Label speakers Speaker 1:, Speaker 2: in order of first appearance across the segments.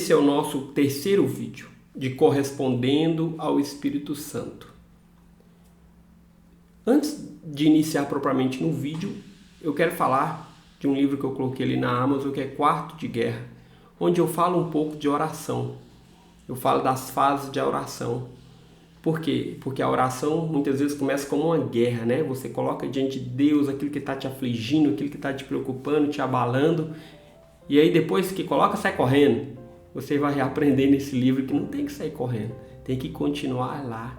Speaker 1: Esse é o nosso terceiro vídeo de Correspondendo ao Espírito Santo. Antes de iniciar propriamente no vídeo, eu quero falar de um livro que eu coloquei ali na Amazon, que é Quarto de Guerra, onde eu falo um pouco de oração. Eu falo das fases de oração. Por quê? Porque a oração muitas vezes começa como uma guerra, né? Você coloca diante de Deus aquilo que está te afligindo, aquilo que está te preocupando, te abalando. E aí depois que coloca, sai correndo. Você vai aprender nesse livro que não tem que sair correndo. Tem que continuar lá.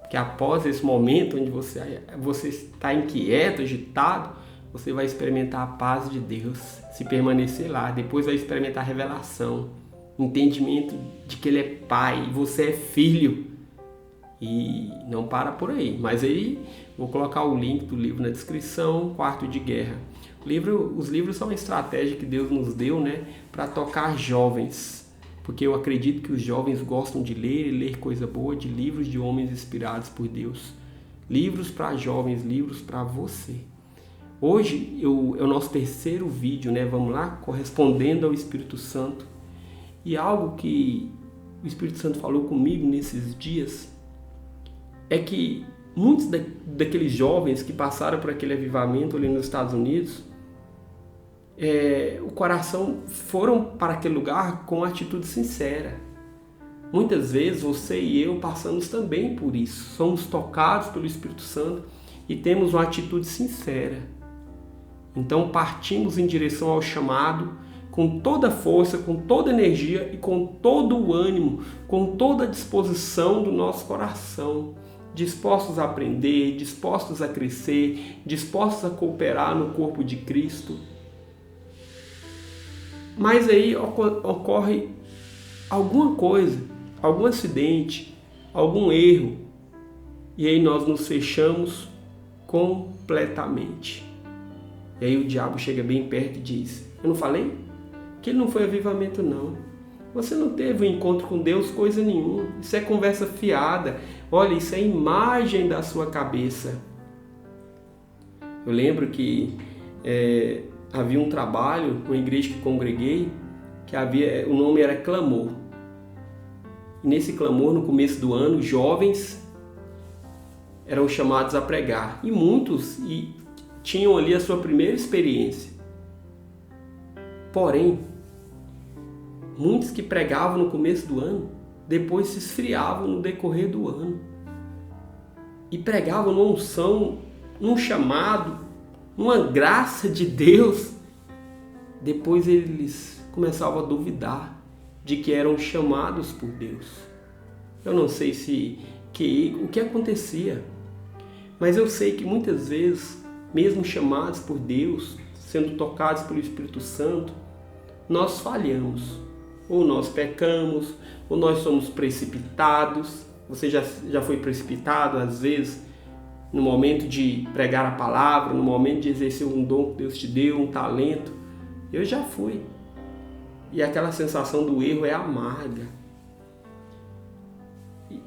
Speaker 1: Porque após esse momento onde você está inquieto, agitado, você vai experimentar a paz de Deus. Se permanecer lá. Depois vai experimentar a revelação. Entendimento de que Ele é Pai e você é filho. E não para por aí. Mas aí vou colocar o link do livro na descrição, Quarto de Guerra. Os livros são uma estratégia que Deus nos deu, né, para tocar jovens. Porque eu acredito que os jovens gostam de ler e ler coisa boa, de livros de homens inspirados por Deus. Livros para jovens, livros para você. Hoje é o nosso terceiro vídeo, né? Vamos lá? Correspondendo ao Espírito Santo. E algo que o Espírito Santo falou comigo nesses dias é que muitos daqueles jovens que passaram por aquele avivamento ali nos Estados Unidos, o coração foram para aquele lugar com uma atitude sincera. Muitas vezes você e eu passamos também por isso. Somos tocados pelo Espírito Santo e temos uma atitude sincera. Então partimos em direção ao chamado com toda a força, com toda a energia e com todo o ânimo, com toda a disposição do nosso coração. Dispostos a aprender, dispostos a crescer, dispostos a cooperar no corpo de Cristo. Mas aí ocorre alguma coisa, algum acidente, algum erro, e aí nós nos fechamos completamente. E aí o diabo chega bem perto e diz: eu não falei? Que ele não foi avivamento não. Você não teve um encontro com Deus coisa nenhuma. Isso é conversa fiada. Olha, isso é imagem da sua cabeça. Eu lembro que havia um trabalho, uma igreja que congreguei, que o nome era Clamor. E nesse Clamor, no começo do ano, jovens eram chamados a pregar. E muitos tinham ali a sua primeira experiência. Porém, muitos que pregavam no começo do ano, depois se esfriavam no decorrer do ano. E pregavam numa unção, num chamado, numa graça de Deus. Depois eles começavam a duvidar de que eram chamados por Deus. Eu não sei o que acontecia, mas eu sei que muitas vezes, mesmo chamados por Deus, sendo tocados pelo Espírito Santo, nós falhamos. Ou nós pecamos, ou nós somos precipitados. Você já foi precipitado, às vezes, no momento de pregar a palavra, no momento de exercer um dom que Deus te deu, um talento. Eu já fui. E aquela sensação do erro é amarga.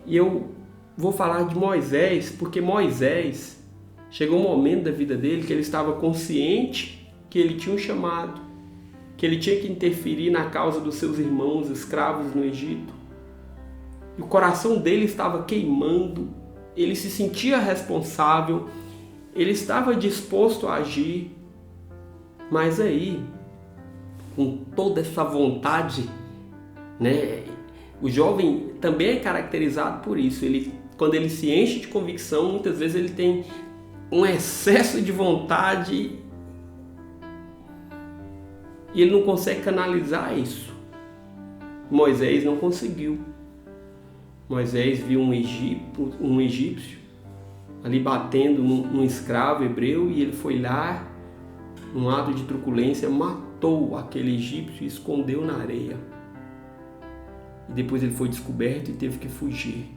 Speaker 1: E eu vou falar de Moisés, porque Moisés, chegou um momento da vida dele que ele estava consciente que ele tinha um chamado, que ele tinha que interferir na causa dos seus irmãos escravos no Egito. E o coração dele estava queimando, ele se sentia responsável, ele estava disposto a agir. Mas aí, com toda essa vontade, né, o jovem também é caracterizado por isso. Quando ele se enche de convicção, muitas vezes ele tem um excesso de vontade e ele não consegue canalizar isso. Moisés não conseguiu. Moisés viu um egípcio ali batendo num escravo hebreu e ele foi lá, num ato de truculência, matou aquele egípcio e escondeu na areia. E depois ele foi descoberto e teve que fugir.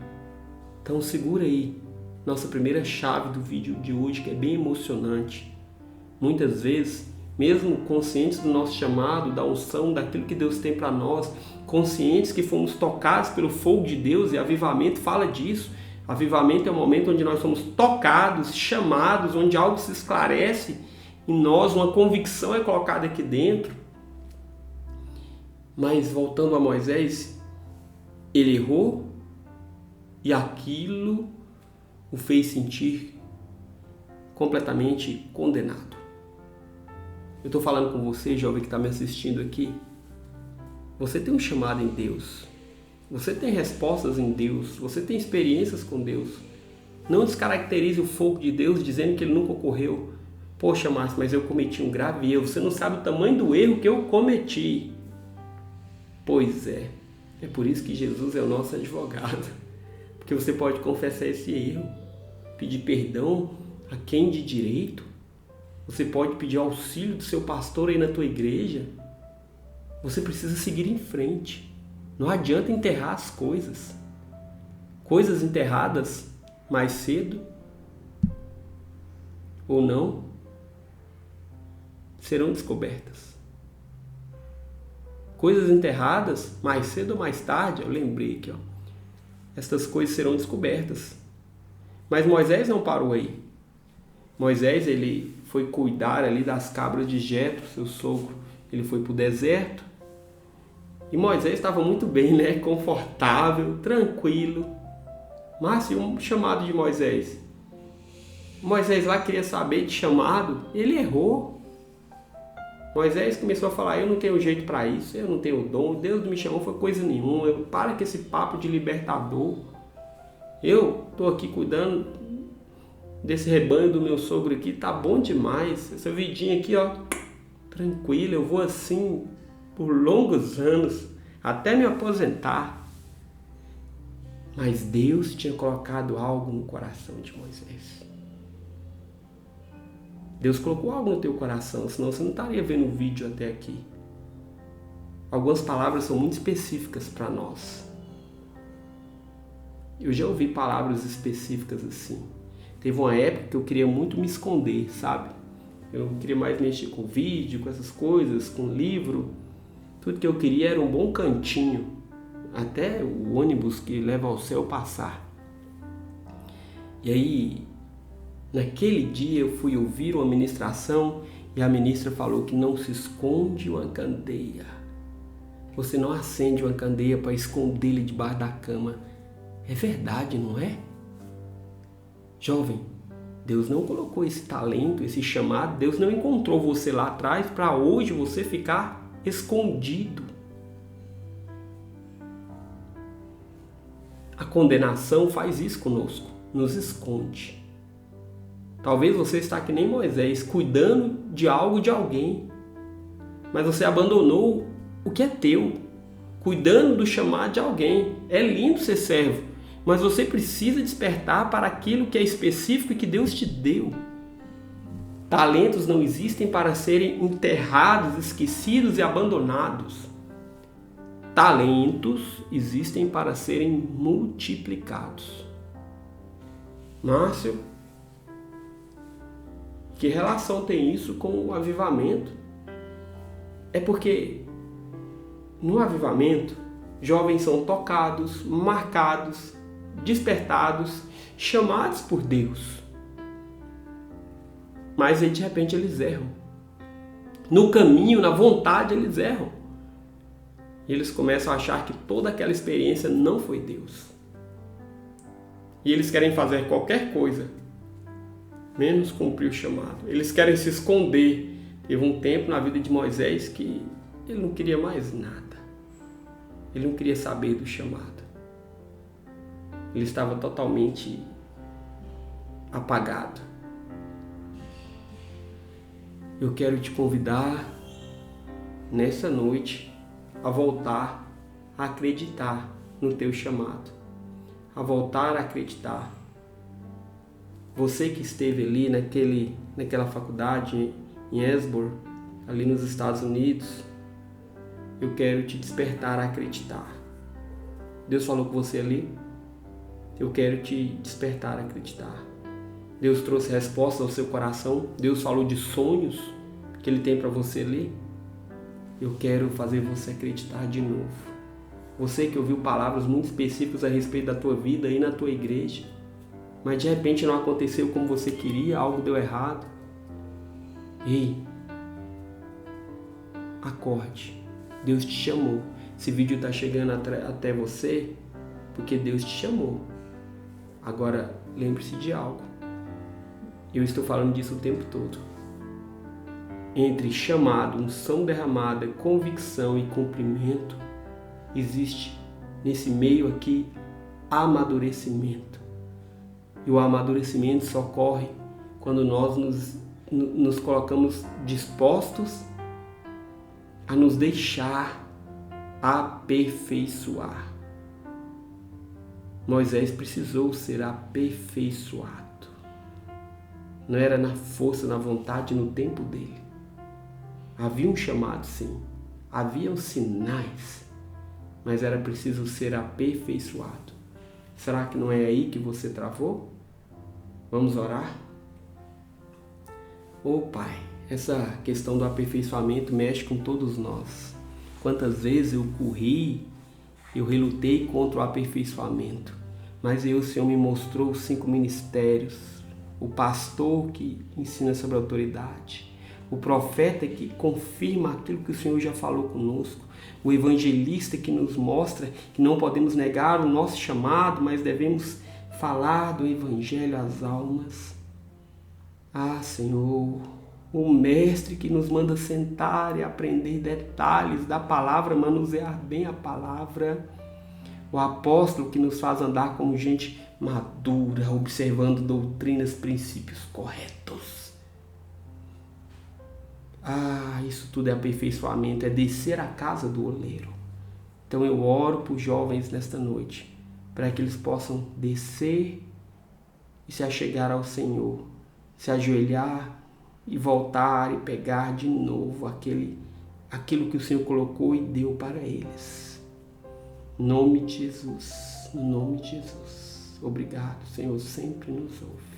Speaker 1: Então segura aí nossa primeira chave do vídeo de hoje, que é bem emocionante. Muitas vezes, mesmo conscientes do nosso chamado, da unção, daquilo que Deus tem para nós, conscientes que fomos tocados pelo fogo de Deus, e avivamento fala disso. Avivamento é um momento onde nós somos tocados, chamados, onde algo se esclarece em nós, uma convicção é colocada aqui dentro. Mas voltando a Moisés, ele errou e aquilo o fez sentir completamente condenado. Eu estou falando com você, jovem que está me assistindo aqui. Você tem um chamado em Deus. Você tem respostas em Deus. Você tem experiências com Deus. Não descaracterize o fogo de Deus dizendo que ele nunca ocorreu. Poxa, Márcio, mas eu cometi um grave erro. Você não sabe o tamanho do erro que eu cometi. Pois é. É por isso que Jesus é o nosso advogado. Porque você pode confessar esse erro. Pedir perdão a quem de direito. Você pode pedir auxílio do seu pastor aí na tua igreja. Você precisa seguir em frente. Não adianta enterrar as coisas. Coisas enterradas mais cedo ou não serão descobertas. Coisas enterradas mais cedo ou mais tarde, eu lembrei aqui, estas coisas serão descobertas. Mas Moisés não parou aí. Moisés, ele foi cuidar ali das cabras de Jetro, seu sogro. Ele foi para o deserto. E Moisés estava muito bem, né? Confortável, tranquilo. Mas e um chamado de Moisés? Moisés lá queria saber de chamado, ele errou. Moisés começou a falar, eu não tenho jeito para isso, eu não tenho dom, Deus não me chamou foi coisa nenhuma, para com esse papo de libertador. Eu estou aqui cuidando desse rebanho do meu sogro aqui, tá bom demais. Essa vidinha aqui, tranquila, eu vou assim por longos anos, até me aposentar. Mas Deus tinha colocado algo no coração de Moisés. Deus colocou algo no teu coração, senão você não estaria vendo o vídeo até aqui. Algumas palavras são muito específicas para nós. Eu já ouvi palavras específicas assim. Teve uma época que eu queria muito me esconder, sabe? Eu queria mais mexer com vídeo, com essas coisas, com livro. Tudo que eu queria era um bom cantinho, até o ônibus que leva ao céu passar. E aí, naquele dia eu fui ouvir uma ministração e a ministra falou que não se esconde uma candeia. Você não acende uma candeia para escondê-la debaixo da cama. É verdade, não é? Jovem, Deus não colocou esse talento, esse chamado, Deus não encontrou você lá atrás para hoje você ficar escondido. A condenação faz isso conosco, nos esconde. Talvez você está que nem Moisés, cuidando de algo de alguém, mas você abandonou o que é teu, cuidando do chamado de alguém. É lindo ser servo, mas você precisa despertar para aquilo que é específico e que Deus te deu. Talentos não existem para serem enterrados, esquecidos e abandonados. Talentos existem para serem multiplicados. Márcio, que relação tem isso com o avivamento? É porque no avivamento, jovens são tocados, marcados, despertados, chamados por Deus. Mas aí, de repente eles erram. No caminho, na vontade, eles erram. E eles começam a achar que toda aquela experiência não foi Deus. E eles querem fazer qualquer coisa, menos cumprir o chamado. Eles querem se esconder. Teve um tempo na vida de Moisés que ele não queria mais nada. Ele não queria saber do chamado. Ele estava totalmente apagado. Eu quero te convidar nessa noite a voltar a acreditar no teu chamado, a voltar a acreditar. Você que esteve ali naquela faculdade em Esbor, ali nos Estados Unidos, eu quero te despertar a acreditar. Deus falou com você ali? Eu quero te despertar a acreditar. Deus trouxe respostas ao seu coração. Deus falou de sonhos que Ele tem para você ali. Eu quero fazer você acreditar de novo. Você que ouviu palavras muito específicas a respeito da tua vida aí na tua igreja, mas de repente não aconteceu como você queria, algo deu errado. Ei, acorde. Deus te chamou. Esse vídeo está chegando até você porque Deus te chamou. Agora, lembre-se de algo. Eu estou falando disso o tempo todo. Entre chamado, unção derramada, convicção e cumprimento, existe nesse meio aqui amadurecimento. E o amadurecimento só ocorre quando nós nos colocamos dispostos a nos deixar aperfeiçoar. Moisés precisou ser aperfeiçoado. Não era na força, na vontade, no tempo dele. Havia um chamado, sim. Haviam sinais, mas era preciso ser aperfeiçoado. Será que não é aí que você travou? Vamos orar? Ô Pai, essa questão do aperfeiçoamento mexe com todos nós. Quantas vezes eu corri, eu relutei contra o aperfeiçoamento, mas aí o Senhor me mostrou os 5 ministérios, o pastor que ensina sobre a autoridade, o profeta que confirma aquilo que o Senhor já falou conosco, o evangelista que nos mostra que não podemos negar o nosso chamado, mas devemos falar do evangelho às almas. Ah, Senhor, o mestre que nos manda sentar e aprender detalhes da palavra, manusear bem a palavra. O apóstolo que nos faz andar como gente madura, observando doutrinas, princípios corretos. Ah, isso tudo é aperfeiçoamento, é descer à casa do oleiro. Então eu oro por jovens nesta noite, para que eles possam descer e se achegar ao Senhor, se ajoelhar e voltar e pegar de novo aquilo que o Senhor colocou e deu para eles. Em nome de Jesus, no nome de Jesus. Obrigado, Senhor, sempre nos ouve.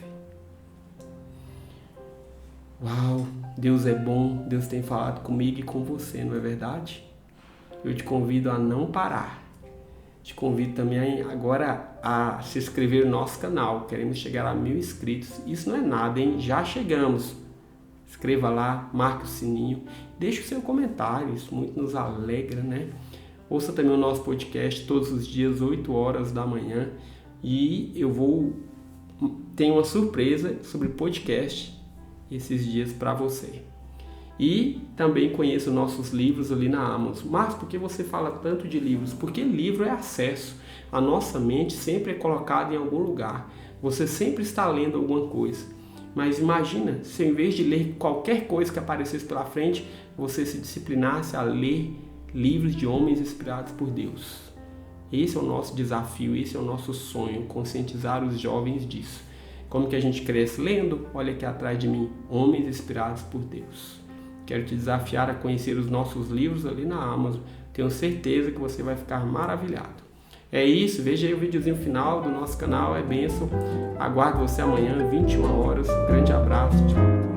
Speaker 1: Uau, Deus é bom, Deus tem falado comigo e com você, não é verdade? Eu te convido a não parar. Te convido também agora a se inscrever no nosso canal. Queremos chegar a 1000 inscritos. Isso não é nada, hein? Já chegamos. Inscreva lá, marque o sininho, deixe o seu comentário, isso muito nos alegra, né? Ouça também o nosso podcast todos os dias, 8 horas da manhã. E tenho uma surpresa sobre podcast esses dias para você. E também conheça nossos livros ali na Amazon. Mas por que você fala tanto de livros? Porque livro é acesso. A nossa mente sempre é colocada em algum lugar. Você sempre está lendo alguma coisa. Mas imagina se em vez de ler qualquer coisa que aparecesse pela frente, você se disciplinasse a ler livros de homens inspirados por Deus. Esse é o nosso desafio, esse é o nosso sonho, conscientizar os jovens disso. Como que a gente cresce lendo? Olha aqui atrás de mim, homens inspirados por Deus. Quero te desafiar a conhecer os nossos livros ali na Amazon. Tenho certeza que você vai ficar maravilhado. É isso, veja aí o videozinho final do nosso canal, é bênção. Aguardo você amanhã, 21 horas. Um grande abraço, tchau.